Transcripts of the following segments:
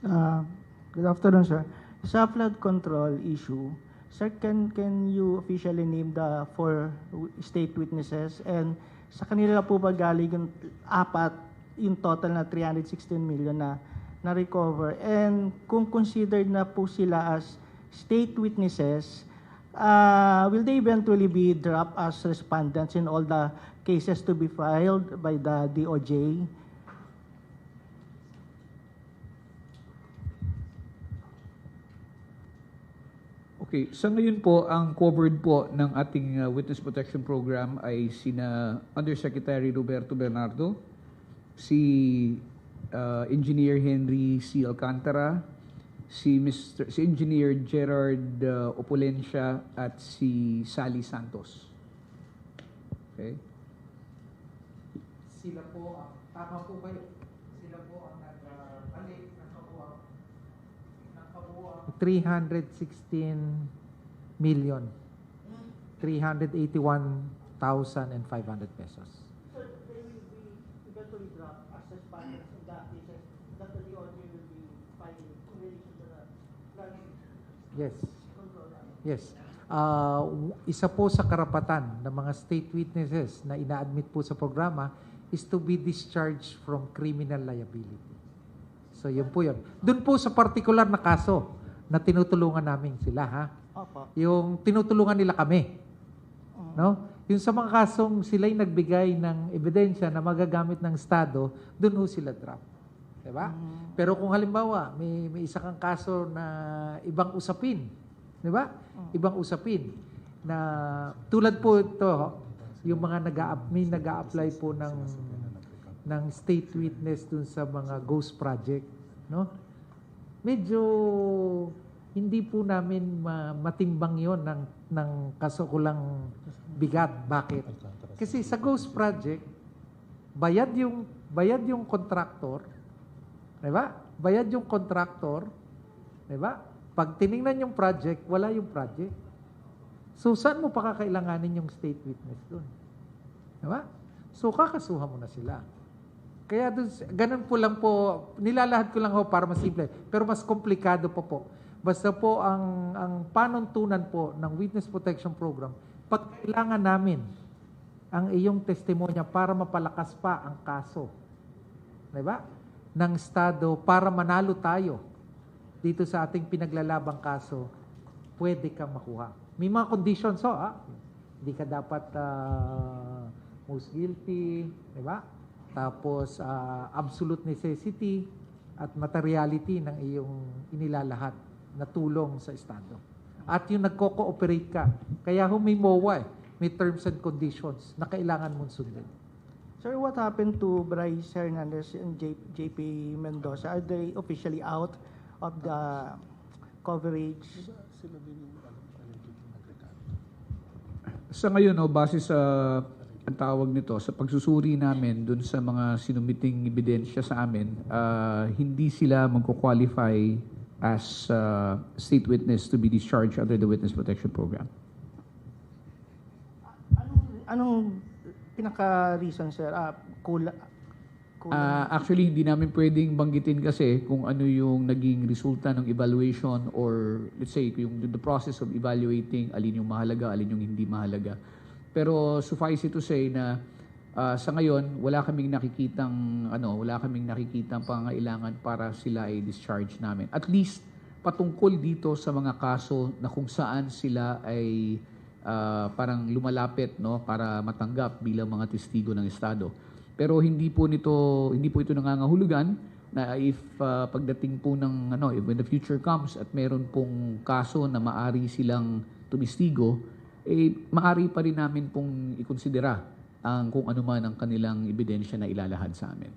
Uh, Good afternoon, sir. Sa flood control issue, sir, can you officially name the four state witnesses? And sa kanila po ba galing yung apat, yung total na 316 million na recover? And kung considered na po sila as state witnesses, will they eventually be dropped as respondents in all the cases to be filed by the DOJ? Okay, sa ngayon po, ang covered po ng ating Witness Protection Program ay sina Undersecretary Roberto Bernardo, si Engineer Henry C. Alcantara, si Engineer Gerard Opulencia at si Sally Santos. Okay? Sila po, tama po kayo, sila po ang nag-balik, nakabuang 316 million 381,500 pesos. Sir, they will be eventually dropped as respondents in the cases that the DOJ will be filing in relation to the flood Yes. control. Yes. Isa po sa karapatan ng mga state witnesses na ina-admit po sa programa is to be discharged from criminal liability. So, yun po yun. Doon po sa particular na kaso na tinutulungan namin sila, ha? Opo. Yung tinutulungan nila kami. No? Yung sa mga kasong sila'y nagbigay ng ebidensya na magagamit ng Estado, doon ho sila drop. Diba? Pero kung halimbawa, may isa kang kaso na ibang usapin, diba? Ibang usapin na tulad po ito, yung mga may nag-a-apply po ng state witness dun sa mga ghost project, no? Medyo hindi po namin matimbang yon ng kasukulang bigat. Bakit? Kasi sa ghost project, bayad yung contractor, di ba? Bayad yung contractor, di ba? Pag tiningnan yung project, wala yung project. So, saan mo pa kakailanganin yung state witness doon? Di ba? So, kakasuhan mo na sila. Kaya doon, ganun po lang po, nilalahad ko lang ho para mas simple. Pero mas komplikado pa po. Basta po ang panuntunan po ng Witness Protection Program, pag kailangan namin ang iyong testimonya para mapalakas pa ang kaso, di ba? Ng Estado para manalo tayo dito sa ating pinaglalabang kaso, pwede kang makuha. May mga conditions ho, ha? Hindi ka dapat most guilty, di ba? Tapos absolute necessity at materiality ng iyong inilalahad na tulong sa Estado. At yung nagko-cooperate ka. Kaya may MOA, may terms and conditions na kailangan mong sundin. Sir, what happened to Bryce Hernandez and JP Mendoza? Are they officially out of the coverage? Sa ngayon, base sa ang tawag nito, sa pagsusuri namin dun sa mga sinumiting ebidensya sa amin, hindi sila magko-qualify as state witness to be discharged under the Witness Protection Program. Anong pinaka-reason, sir? Actually, hindi namin pwedeng banggitin kasi kung ano yung naging resulta ng evaluation or let's say, yung the process of evaluating alin yung mahalaga, alin yung hindi mahalaga. Pero suffice it to say na sa ngayon, wala kaming nakikitang pangailangan para sila ay discharge namin. At least patungkol dito sa mga kaso na kung saan sila ay parang lumalapit, no, para matanggap bilang mga testigo ng Estado. Pero hindi po ito nangangahulugan na if pagdating po ng when the future comes at meron pong kaso na maari silang tumistigo, maari pa rin namin pong ikonsidera kung ano man ang kanilang ebidensya na ilalahad sa amin.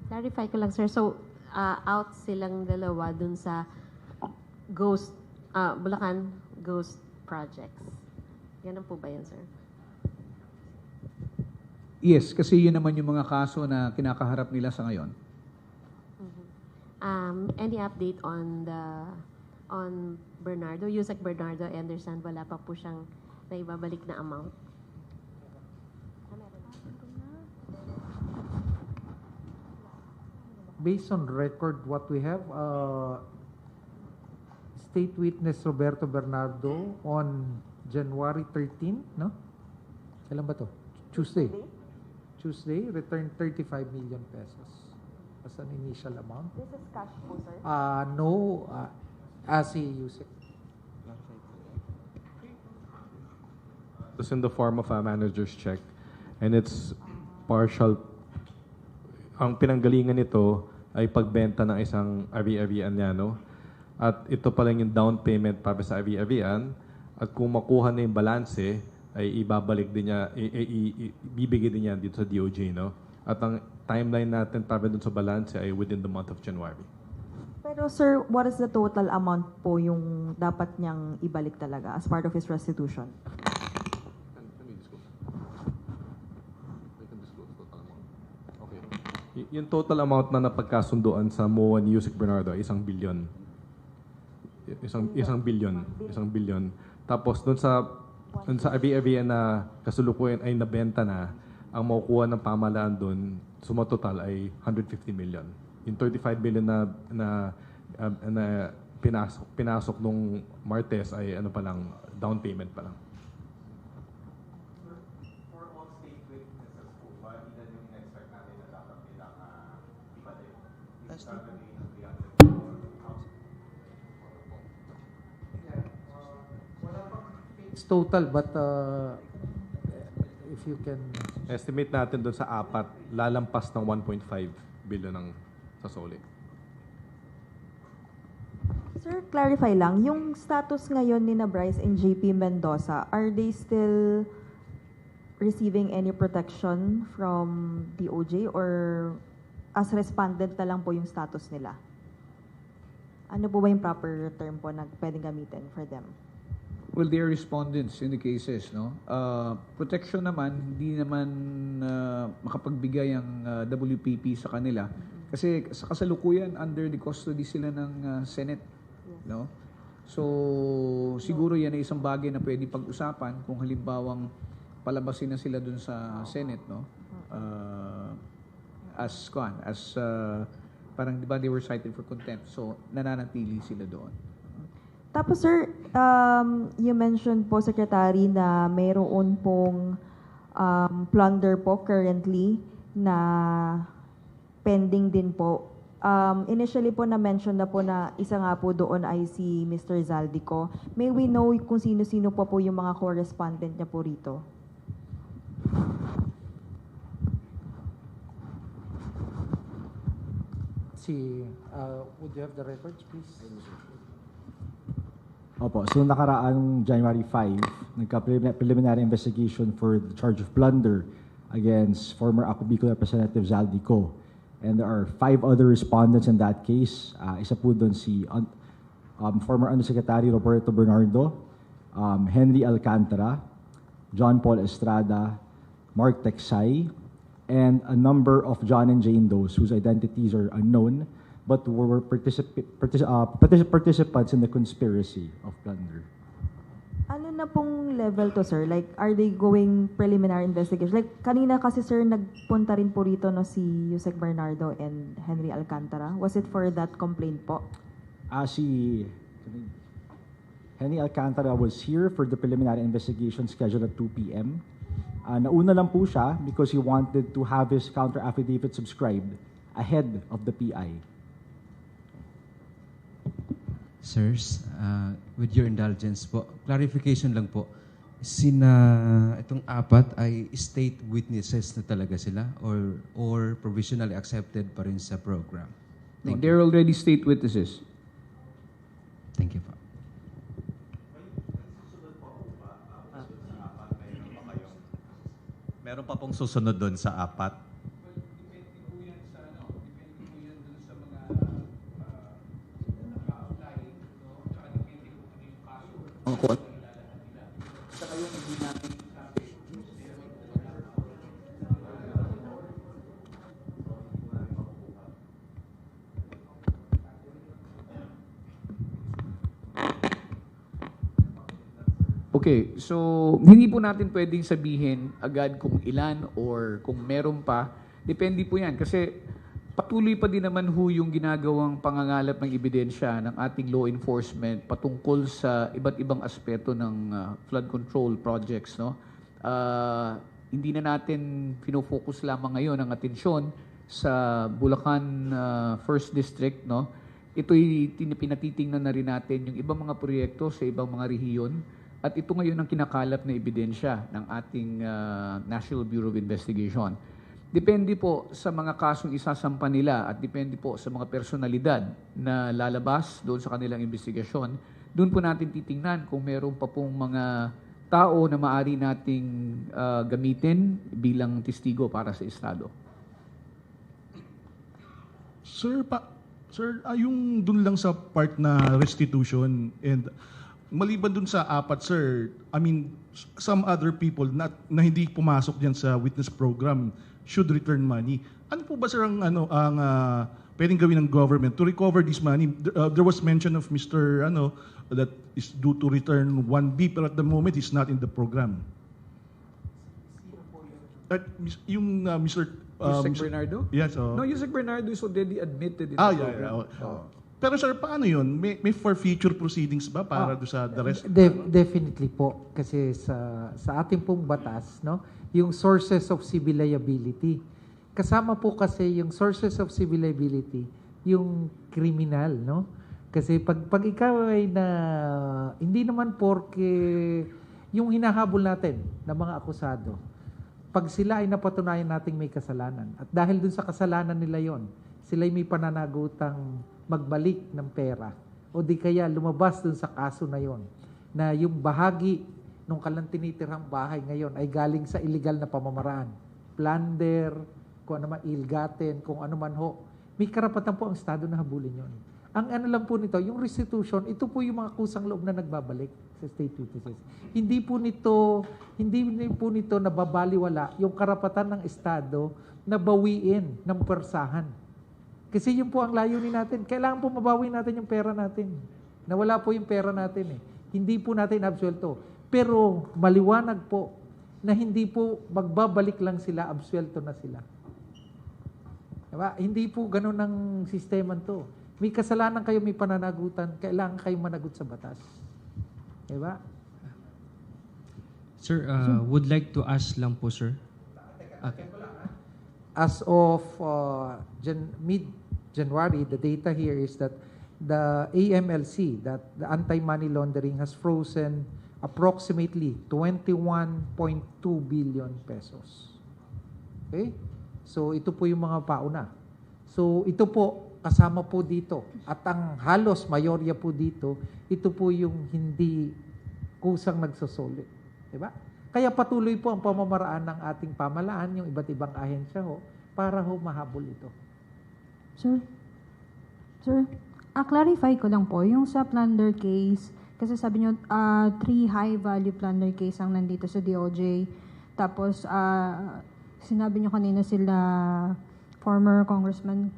Clarify ko lang, sir. So, out silang dalawa dun sa Bulacan Ghost Projects. Ganun po ba yun, sir? Yes, kasi yun naman yung mga kaso na kinakaharap nila sa ngayon. Any update on Bernardo, Yusek Bernardo Anderson? Wala pa po siyang naibabalik na amount. based on record, what we have, State Witness Roberto Bernardo on January 13, no? Kailan ba to? Tuesday, returned 35 million pesos as an initial amount. This is cash po, sir. No, si Yusek. It's in the form of a manager's check and it's partial. Ang pinanggalingan nito ay pagbenta ng isang ari-arian niya, no? At ito pa lang yung down payment para sa ari-arian. At kung makuha na yung balanse, ay ibabalik din niya, ibibigay din niya dito sa DOJ, no? At ang timeline natin para dun sa balanse ay within the month of January. Pero sir, what is the total amount po yung dapat niyang ibalik talaga as part of his restitution? Yung total amount na napagkasunduan sa MOA ni Yusek Bernardo ay 1 billion. Isang billion. Tapos doon sa ari-arian na kasulukuyan ay nabenta na, ang makukuha ng pamahalaan doon, sumatotal ay 150 million. Yung 35 billion na pinasok nung Martes ay ano pa lang, down payment pa lang. It's total, but if you can... Estimate natin doon sa 4, lalampas ng 1.5 billion ng sasoli. Sir, clarify lang, yung status ngayon ni na Bryce and JP Mendoza, are they still receiving any protection from DOJ or as respondent na lang po yung status nila? Ano po ba yung proper term po na pwedeng gamitin for them? Well, they are respondents in the cases, no? Protection naman, hindi naman makapagbigay ang WPP sa kanila. Kasi sa kasalukuyan, under the custody sila ng Senate, no? So, siguro yan ay isang bagay na pwede pag-usapan kung halimbawang palabasin na sila dun sa Senate, no? Parang, di ba, they were cited for contempt. So, nananatili sila doon. Tapos sir, you mentioned po, Secretary, na mayroon pong plunder po currently na pending din po. Initially po na-mention na po na isa nga po doon ay si Mr. Zaldico. May we know kung sino-sino po yung mga correspondent niya po rito? Would you have the records, please? Opo, so nakaraang January 5, nagka-preliminary investigation for the charge of plunder against former Ako Bicol Representative Zaldico. And there are 5 other respondents in that case. Isa po doon si former Undersecretary Roberto Bernardo, Henry Alcantara, John Paul Estrada, Mark Texay, and a number of John and Jane Does whose identities are unknown but were participants in the conspiracy of plunder. Ano na pong level to, sir? Like, are they going preliminary investigation? Like, kanina kasi, sir, nagpunta rin po rito no, si Yusek Bernardo and Henry Alcantara. Was it for that complaint po? Si Henry Alcantara was here for the preliminary investigation scheduled at 2 p.m. Nauna lang po siya because he wanted to have his counter-affidavit subscribed ahead of the PI. Sirs, with your indulgence po, clarification lang po, itong 4 ay state witnesses na talaga sila or provisionally accepted pa rin sa program? They're already state witnesses. Thank you po. Meron pa pong susunod doon sa 4? Okay, so hindi po natin pwedeng sabihin agad kung ilan or kung meron pa. Depende po yan kasi patuloy pa din naman yung ginagawang pangangalap ng ebidensya ng ating law enforcement patungkol sa iba't ibang aspeto ng flood control projects, no? Hindi na natin pinofocus lamang ngayon ang atensyon sa Bulacan 1st District, no? Ito'y pinatitingnan na rin natin yung ibang mga proyekto sa ibang mga rehiyon, at ito ngayon ang kinakalap na ebidensya ng ating National Bureau of Investigation. Depende po sa mga kasong isasampa nila at depende po sa mga personalidad na lalabas doon sa kanilang investigasyon. Doon po natin titingnan kung meron pa pong mga tao na maaari nating gamitin bilang testigo para sa Estado. Sir, yung dun lang sa part na restitution and maliban dun sa apat, sir, I mean, some other people na hindi pumasok diyan sa witness program should return money. Ano po ba, sir, ang pwedeng gawin ng government to recover this money? There was mention of Mr. That is due to return 1B, pero at the moment he's not in the program. Yung Mr. Yusek Bernardo? Yes. No, Yusek Bernardo is already admitted in the program. Pero sir, paano yun? May for future proceedings ba para do sa the rest? Definitely po. Kasi sa ating pong batas, no, yung sources of civil liability. Kasama po kasi yung sources of civil liability, yung criminal, no? Kasi pag ikaw ay hindi naman porke yung hinahabol natin ng mga akusado, pag sila ay napatunayan nating may kasalanan, at dahil dun sa kasalanan nila yon, sila ay may pananagutang magbalik ng pera, o di kaya lumabas dun sa kaso na yon, na yung bahagi nung kanilang tinitirang bahay ngayon ay galing sa illegal na pamamaraan, plunder, kung ano man, ill-gotten, kung ano man ho, may karapatan po ang Estado na habulin yon. Ang ano lang po nito, yung restitution, ito po yung mga kusang loob na nagbabalik sa state witnesses. Hindi po nito nababaliwala yung karapatan ng Estado na bawiin ng persahan. Kasi yun po ang layunin natin. Kailangan po mabawi natin yung pera natin. Nawala po yung pera natin eh. Hindi po natin absuelto. Pero maliwanag po na hindi po magbabalik lang sila, absuelto na sila. Diba? Hindi po ganun ang sistema to. May kasalanan kayo, may pananagutan, kailangan kayo managot sa batas. Diba? Sir, would like to ask lang po, sir. Okay. As of mid-January, the data here is that the AMLC, that the anti-money laundering, has frozen approximately 21.2 billion pesos. Okay? So, ito po yung mga pauna. So, ito po, kasama po dito. At ang halos, mayorya po dito, ito po yung hindi kusang nagsosolid. Diba? Kaya patuloy po ang pamamaraan ng ating pamalaan, yung iba't ibang ahensya ho, para ho mahabol ito. Sir, clarify ko lang po, yung sa plunder case, kasi sabi nyo, 3 high-value plunder case ang nandito sa DOJ. Tapos, sinabi nyo kanina sila, former Congressman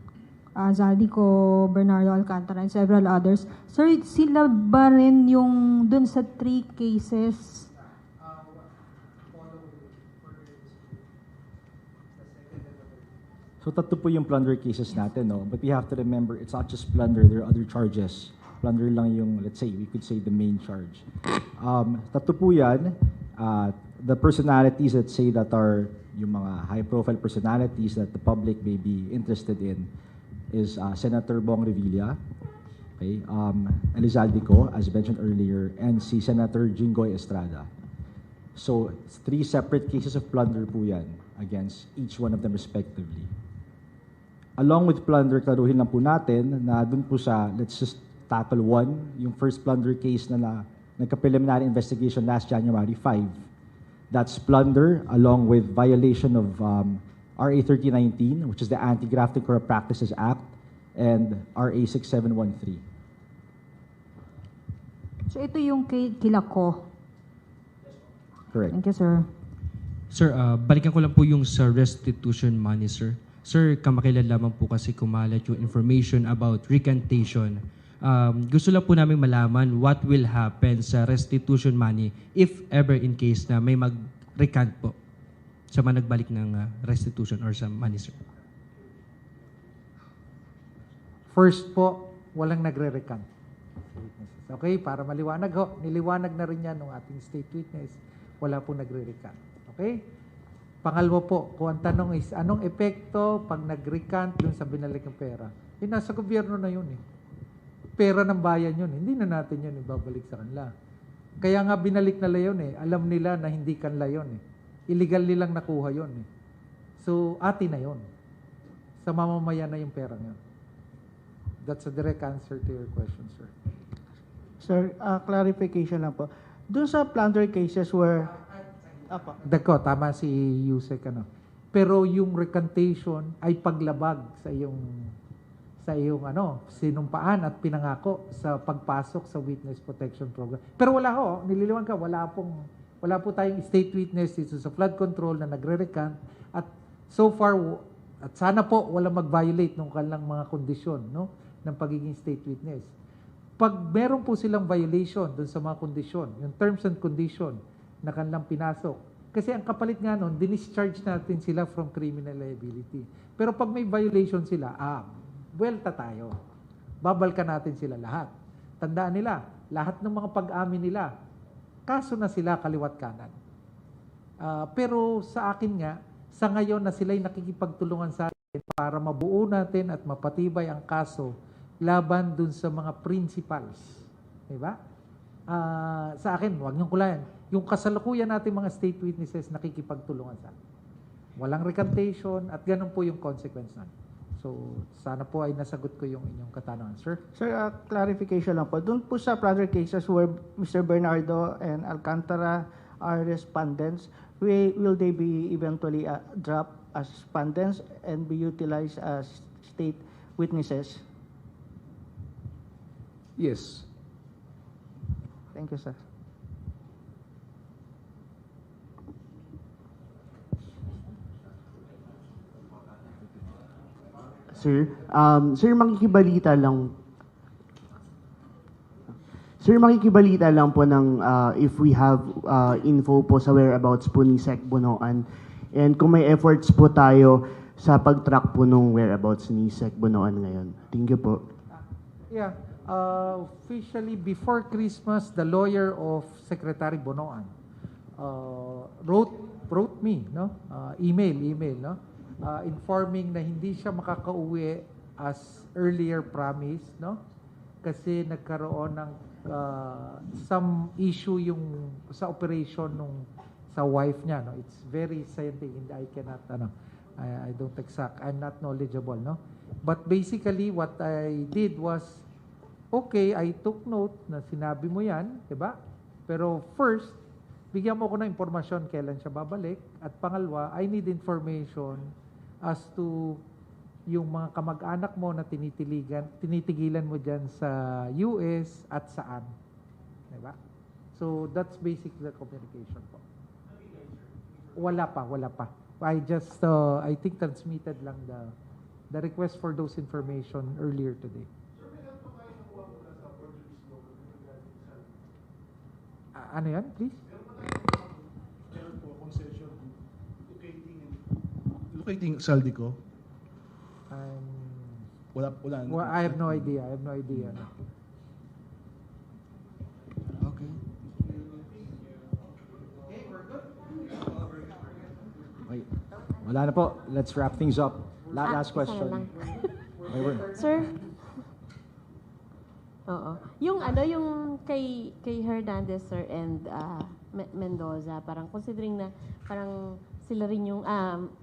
Zaldico, Bernardo Alcantara, and several others. Sir, sila ba rin yung dun sa 3 cases? So tatlo po yung plunder cases natin, no? But we have to remember, it's not just plunder, there are other charges. Plunder lang yung, let's say, we could say the main charge. Tatlo po yan. The personalities that say that are yung mga high-profile personalities that the public may be interested in is Senator Bong Revilla, okay, Elizalde, as mentioned earlier, and si Senator Jinggoy Estrada. So, 3 separate cases of plunder po yan against each one of them respectively. Along with plunder, klaruhin lang po natin na dun po sa, let's just tackle one, yung first plunder case na nagka-preliminary investigation last January 5. That's plunder along with violation of RA 3019, which is the Anti-Graft and Corrupt Practices Act, and RA 6713. So ito yung kila ko. Correct. Thank you, sir. Sir, balikan ko lang po yung sa restitution money, sir. Sir, kamakailan lamang po kasi kumalat yung information about recantation. Gusto lang po namin malaman what will happen sa restitution money if ever in case na may mag-recant po sa mga nagbalik ng restitution or sa money, sir. First po, walang nagre-recant. Okay, para maliwanag ho. Niliwanag na rin yan ng ating state witness. Wala po nagre-recant. Okay? Pangalawa po, kung ang tanong is, anong epekto pag nag-recant dun sa binalik ng pera? Nasa gobyerno na yun eh. Pera ng bayan yun. Hindi na natin yun ibabalik sa kanila. Kaya nga binalik nila yun eh. Alam nila na hindi kanila yun eh. Illegal nilang nakuha yun eh. So, atin na yun. Sa mamamayan na yung pera yun. That's a direct answer to your question, sir. Sir, clarification lang po. Doon sa plunder cases where... Dako, tama si Yusek, ano. Pero yung recantation ay paglabag sa iyong sinumpaan at pinangako sa pagpasok sa witness protection program. Pero wala ho, nililiwan ka, wala po tayong state witness dito sa flood control na nagre-recant at so far, at sana po wala mag-violate ng kanilang mga kondisyon, no, ng pagiging state witness. Pag meron po silang violation dun sa mga kondisyon, yung terms and condition na kanilang pinasok, kasi ang kapalit nga nun, dinischarge natin sila from criminal liability. Pero pag may violation sila, buwelta tayo. Babalkan natin sila lahat. Tandaan nila, lahat ng mga pag-amin nila, kaso na sila kaliwat kanan. Pero sa akin nga, sa ngayon na sila'y nakikipagtulungan sa atin para mabuo natin at mapatibay ang kaso laban dun sa mga principals. Diba? Sa akin, huwag niyong kulayan. Yung kasalukuyan natin mga state witnesses nakikipagtulungan sa atin. Walang recantation at ganun po yung consequence na. So, sana po ay nasagot ko yung inyong katanungan, sir. Sir, clarification lang po. Doon po sa plunder cases where Mr. Bernardo and Alcantara are respondents, will they be eventually dropped as respondents and be utilized as state witnesses? Yes. Thank you, sir. Sir, makikibalita lang po ng if we have info po sa whereabouts po ni Sec Bonoan and kung may efforts po tayo sa pag-track po nung whereabouts ni Sec Bonoan ngayon. Thank you po. Yeah, officially before Christmas, the lawyer of Secretary Bonoan wrote me, no? Email, no? Informing na hindi siya makakauwi as earlier promised, no? Kasi nagkaroon ng some issue yung sa operation nung sa wife niya, no? It's very scientific, I cannot, I don't exact, I'm not knowledgeable, no? But basically, what I did was, okay, I took note na sinabi mo yan, diba? Pero first, bigyan mo ko ng impormasyon kailan siya babalik. At pangalawa, I need information as to yung mga kamag-anak mo na tinitigilan mo dyan sa US at saan. Diba? So, that's basically the communication po. Wala pa. I just, I think transmitted lang the request for those information earlier today. Ano yan, please? Locating Saldico? Wala. Well, I have no idea. Okay. Okay. Wala na po. Let's wrap things up. Last Isa question. lang. Mayroon. Sir? Oo. Yung kay Hernandez, sir, and Mendoza, parang considering na parang sila rin yung,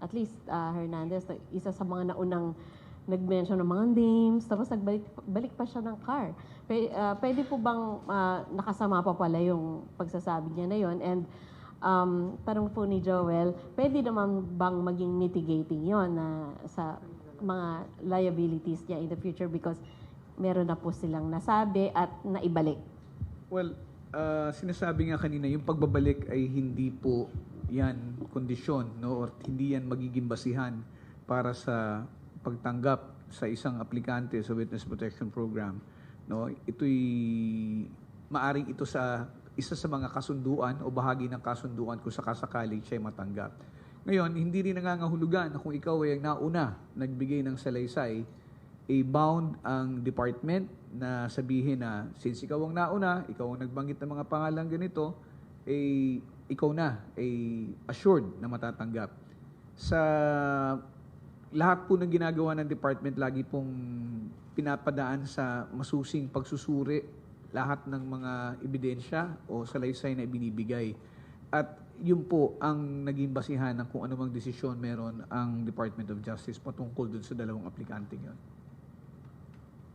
at least Hernandez, isa sa mga naunang nag-mention ng mga names, tapos nagbalik pa siya ng car. Pwede po bang nakasama pa pala yung pagsasabi niya na yon? And parang po ni Joel, pwede naman bang maging mitigating yon na sa mga liabilities niya in the future because meron na po silang nasabi at naibalik? Well, sinasabi nga kanina, yung pagbabalik ay hindi po yan kondisyon, no? Or hindi yan magiging basihan para sa pagtanggap sa isang aplikante sa Witness Protection Program. No? Ito'y maaring ito sa isa sa mga kasunduan o bahagi ng kasunduan kung sakasakaling siya'y matanggap. Ngayon, hindi rin nangangahulugan na kung ikaw ay nauna nagbigay ng salaysay bound ang department na sabihin na since ikaw ang nauna, ikaw ang nagbanggit ng mga pangalang ganito, ikaw na assured na matatanggap. Sa lahat po ng ginagawa ng department, lagi pong pinapadaan sa masusing pagsusuri lahat ng mga ebidensya o salaysay na ibinibigay. At yun po ang naging basihan ng kung anumang desisyon meron ang Department of Justice patungkol dun sa dalawang aplikante yun.